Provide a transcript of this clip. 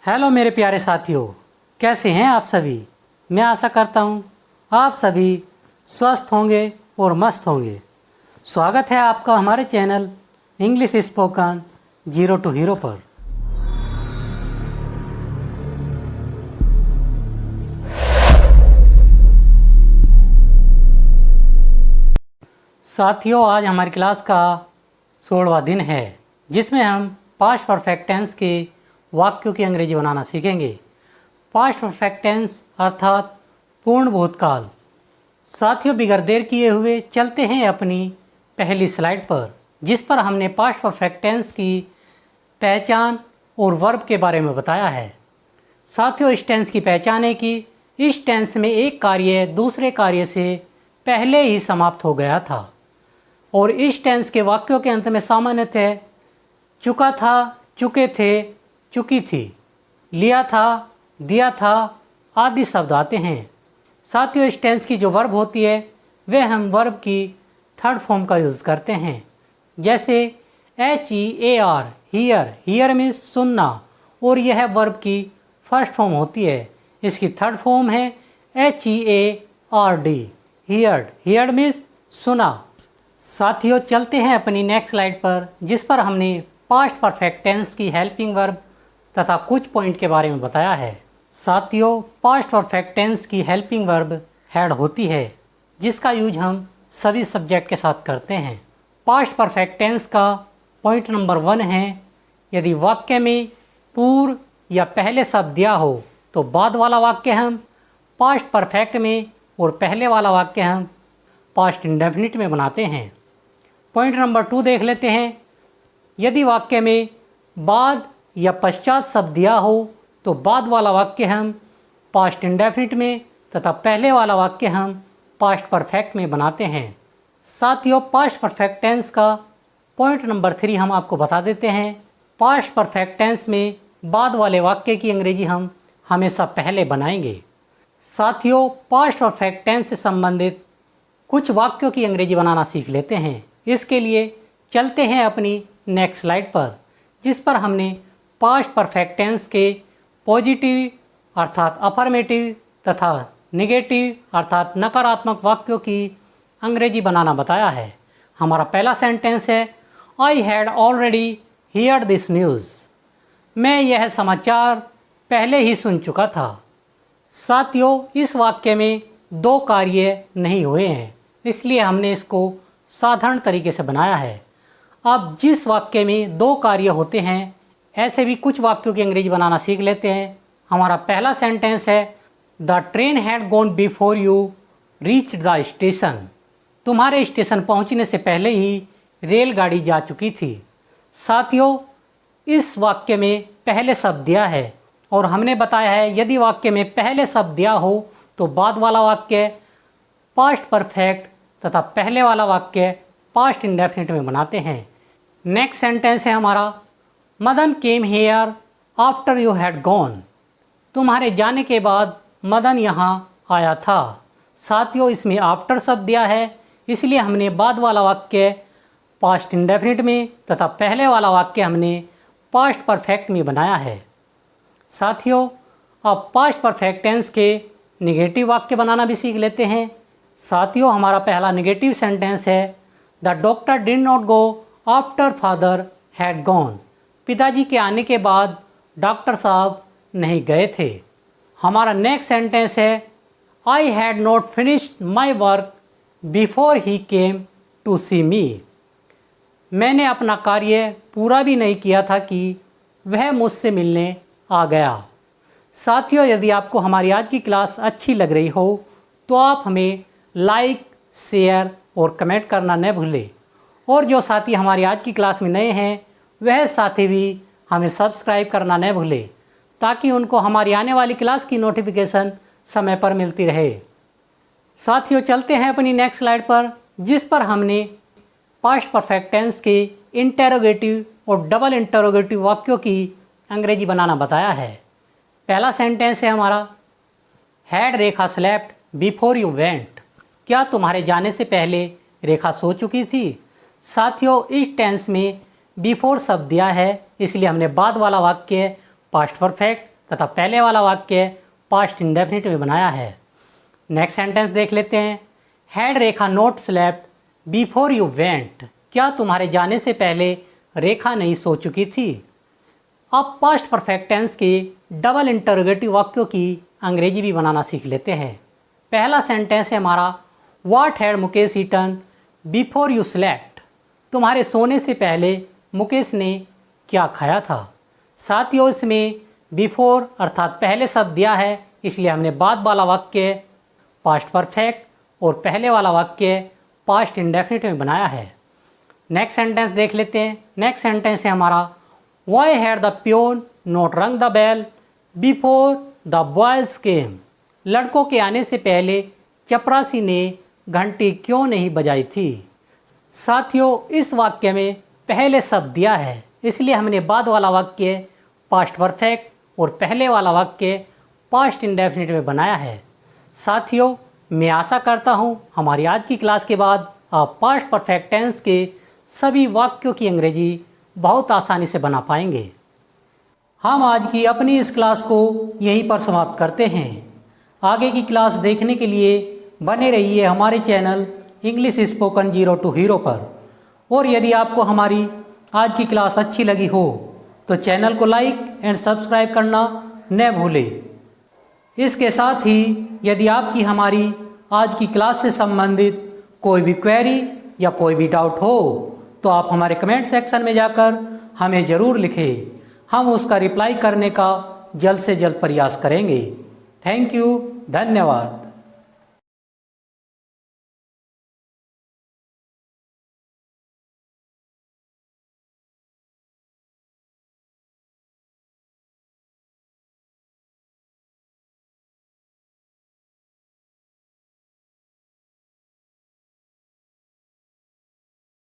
Hello मेरे प्यारे साथियों, कैसे हैं आप सभी। मैं आशा करता हूँ आप सभी स्वस्थ होंगे और मस्त होंगे। स्वागत है आपका हमारे channel English spoken zero to hero पर। साथियों, आज हमारी क्लास का 16वां दिन है जिसमें हम पास्ट परफेक्ट टेंस के वाक्यों की अंग्रेजी बनाना सीखेंगे। पास्ट परफेक्ट टेंस अर्थात पूर्ण भूतकाल। साथियों, बिगड़ देर किए हुए चलते हैं अपनी पहली स्लाइड पर, जिस पर हमने पास्ट परफेक्ट टेंस की पहचान और वर्ब के बारे में बताया है। साथियों, इस टेंस की पहचान है कि इस टेंस में एक कार्य दूसरे कार्य से पहले ही समाप्त हो गया था और इस टेंस के वाक्यों के अंत में सामान्यतः चुका था, चुके थे, चुकी थी, लिया था, दिया था आदि शब्द आते हैं। साथियों, इस टेंस की जो वर्ब होती है वह हम वर्ब की थर्ड फॉर्म का यूज़ करते हैं, जैसे HEAR, हीयर मीन्स सुनना, और यह वर्ब की फर्स्ट फॉर्म होती है। इसकी थर्ड फॉर्म है HEARD, हियर्ड मीन्स सुना। साथियों, चलते हैं अपनी नेक्स्ट स्लाइड पर, जिस पर हमने पास्ट परफेक्ट टेंस की हेल्पिंग वर्ब तथा कुछ पॉइंट के बारे में बताया है। साथियों, पास्ट परफेक्ट टेंस की हेल्पिंग वर्ब हैड होती है, जिसका यूज हम सभी सब्जेक्ट के साथ करते हैं। पास्ट परफेक्ट टेंस का पॉइंट नंबर 1 है, यदि वाक्य में पूर्व या पहले शब्द दिया हो तो बाद वाला वाक्य हम पास्ट परफेक्ट में और पहले वाला वाक्य हम पास्ट इंडेफिनिट में बनाते हैं। पॉइंट नंबर 2 देख लेते हैं। यदि वाक्य में बाद या पश्चात शब्द दिया हो तो बाद वाला वाक्य हम पास्ट इंडेफिनिट में तथा पहले वाला वाक्य हम पास्ट परफेक्ट में बनाते हैं। साथियों, पास्ट परफेक्ट टेंस का पॉइंट नंबर 3 हम आपको बता देते हैं। पास्ट परफेक्ट टेंस में बाद वाले वाक्य की अंग्रेजी हम हमेशा पहले बनाएंगे। साथियों, पास्ट परफेक्ट टेंस से संबंधित कुछ वाक्यों की अंग्रेजी बनाना सीख लेते हैं। इसके लिए चलते हैं अपनी नेक्स्ट स्लाइड पर, जिस पर हमने पास्ट परफेक्ट टेंस के पॉजिटिव अर्थात अफर्मेटिव तथा निगेटिव अर्थात नकारात्मक वाक्यों की अंग्रेजी बनाना बताया है। हमारा पहला सेंटेंस है, I had already heard this news. मैं यह समाचार पहले ही सुन चुका था। साथियों, इस वाक्य में 2 कार्य नहीं हुए हैं, इसलिए हमने इसको साधारण तरीके से बनाया है। अब जिस वाक्य में 2 कार्य होते हैं, ऐसे भी कुछ वाक्यों की अंग्रेजी बनाना सीख लेते हैं। हमारा पहला सेंटेंस है, the train had gone before you reach the station. तुम्हारे स्टेशन पहुंचने से पहले ही रेलगाड़ी जा चुकी थी। साथियों, इस वाक्य में पहले शब्द दिया है और हमने बताया है यदि वाक्य में पहले शब्द दिया हो तो बाद वाला वाक्य पास्ट परफेक्ट तथा पहले वाला वाक्य पास्ट इंडेफिनिट में बनाते हैं। नेक्स्ट सेंटेंस है हमारा, Madan came here after you had gone. तुम्हारे जाने के बाद मदन यहाँ आया था। साथियों, इसमें आफ्टर शब्द दिया है, इसलिए हमने बाद वाला वाक्य पास्ट इंडेफिनिट में तथा पहले वाला वाक्य हमने पास्ट परफेक्ट में बनाया है। साथियों, अब पास्ट परफेक्ट टेंस के निगेटिव वाक्य बनाना भी सीख लेते हैं। साथियों, हमारा पहला निगेटिव सेंटेंस है, the doctor did not go after father had gone. पिताजी के आने के बाद डॉक्टर साहब नहीं गए थे। हमारा नेक्स्ट सेंटेंस है, I had not finished my work before he came to see me. मैंने अपना कार्य पूरा भी नहीं किया था कि वह मुझसे मिलने आ गया। साथियों, यदि आपको हमारी आज की क्लास अच्छी लग रही हो तो आप हमें लाइक, शेयर और कमेंट करना न भूलें, और जो साथी हमारी आज की क्लास में नए हैं वह साथी भी हमें सब्सक्राइब करना न भूलें, ताकि उनको हमारी आने वाली क्लास की नोटिफिकेशन समय पर मिलती रहे। साथियों, चलते हैं अपनी नेक्स्ट स्लाइड पर, जिस पर हमने पास्ट परफेक्ट टेंस के इंटेरोगेटिव और डबल इंटेरोगेटिव वाक्यों की अंग्रेजी बनाना बताया है। पहला सेंटेंस है हमारा, had Rekha slept before you went. क्या तुम्हारे जाने से पहले रेखा सो चुकी थी। साथियों, इस टेंस में बिफोर शब्द दिया है, इसलिए हमने बाद वाला वाक्य पास्ट परफेक्ट तथा पहले वाला वाक्य पास्ट इंडेफिनिट में बनाया है। नेक्स्ट सेंटेंस देख लेते हैं। Had Rekha note slept before you went, क्या तुम्हारे जाने से पहले रेखा नहीं सो चुकी थी। अब पास्ट परफेक्ट टेंस के डबल इंटरोगेटिव वाक्यों की अंग्रेजी भी बनाना सीख लेते हैं। पहला सेंटेंस है हमारा, what had Mukesh eaten before you slept, तुम्हारे सोने से पहले मुकेश ने क्या खाया था। साथियों, इसमें बिफोर अर्थात पहले शब्द दिया है, इसलिए हमने बाद वाला वाक्य पास्ट परफेक्ट और पहले वाला वाक्य पास्ट इंडेफिनिट में बनाया है। नेक्स्ट सेंटेंस देख लेते हैं। नेक्स्ट सेंटेंस है हमारा, why had the peon not rung the bell before the boys came, लड़कों के आने से पहले चपरासी ने घंटी क्यों नहीं बजाई थी। साथियों, इस वाक्य में पहले शब्द दिया है, इसलिए हमने बाद वाला वाक्य पास्ट परफेक्ट और पहले वाला वाक्य पास्ट इंडेफिनिट में बनाया है। साथियों, मैं आशा करता हूँ हमारी आज की क्लास के बाद आप पास्ट परफेक्ट टेंस के सभी वाक्यों की अंग्रेजी बहुत आसानी से बना पाएंगे। हम आज की अपनी इस क्लास को यहीं पर समाप्त करते हैं। आगे की क्लास देखने के लिए बने रहिए हमारे channel English spoken 0 to hero पर। और यदि आपको हमारी आज की क्लास अच्छी लगी हो तो चैनल को लाइक एंड सब्सक्राइब करना न भूलें। इसके साथ ही यदि आपकी हमारी आज की क्लास से संबंधित कोई भी क्वेरी या कोई भी डाउट हो तो आप हमारे कमेंट सेक्शन में जाकर हमें ज़रूर लिखें। हम उसका रिप्लाई करने का जल्द से जल्द प्रयास करेंगे। थैंक यू, धन्यवाद।